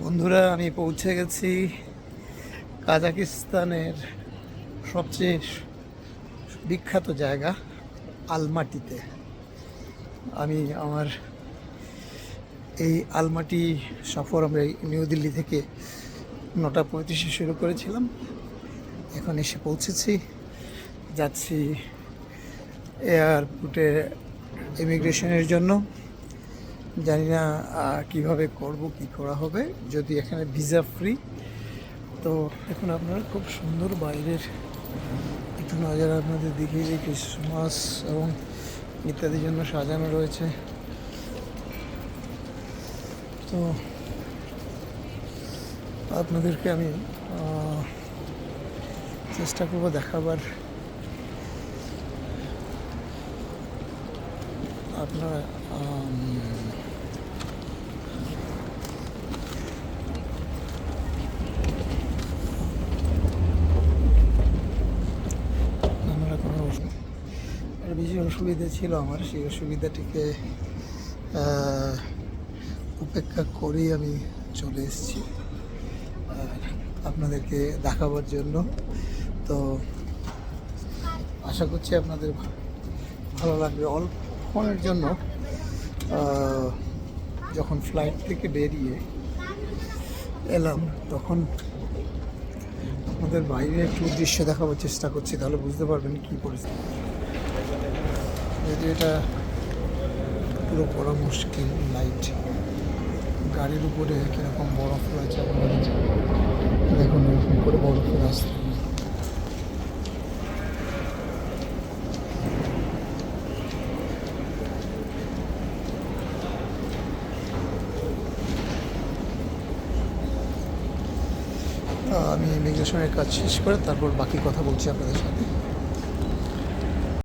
বন্ধুরা, আমি পৌঁছে গেছি কাজাকিস্তানের সবচেয়ে বিখ্যাত জায়গা আলমাটিতে। আমি আমার এই আলমাটি সফর আমরা নিউ দিল্লি থেকে 9:35 শুরু করেছিলাম। এখন এসে পৌঁছেছি, যাচ্ছি এয়ারপোর্টে ইমিগ্রেশনের জন্য। জানি না কীভাবে করব, কি করা হবে, যদি এখানে ভিসা ফ্রি। তো এখন আপনারা খুব সুন্দর বাইরের একটু নজর আপনাদের দেখিয়ে যে ক্রিসমাস এবং ইত্যাদির জন্য সাজানো রয়েছে। তো আপনাদেরকে আমি চেষ্টা করবো দেখাবার। আপনারা বেশি অসুবিধা ছিল আমার, সেই অসুবিধাটিকে উপেক্ষা করেই আমি চলে এসেছি আপনাদেরকে দেখাবার জন্য। তো আশা করছি আপনাদের ভালো লাগবে। অল্পক্ষণের জন্য যখন ফ্লাইট থেকে বেরিয়ে এলাম তখন আপনাদের বাইরে একটু দৃশ্য দেখাবার চেষ্টা করছি, তাহলে বুঝতে পারবেন কী পরিস্থিতি। যদি এটা পুরো পড়া মুশকিল, লাইট গাড়ির উপরে কীরকম বরফ রয়েছে আপনারা দেখুন, এরকম করে বরফের রাস্তা। আমি ইমিগ্রেশনের কাজ শেষ করে তারপর বাকি কথা বলছি আপনাদের সাথে।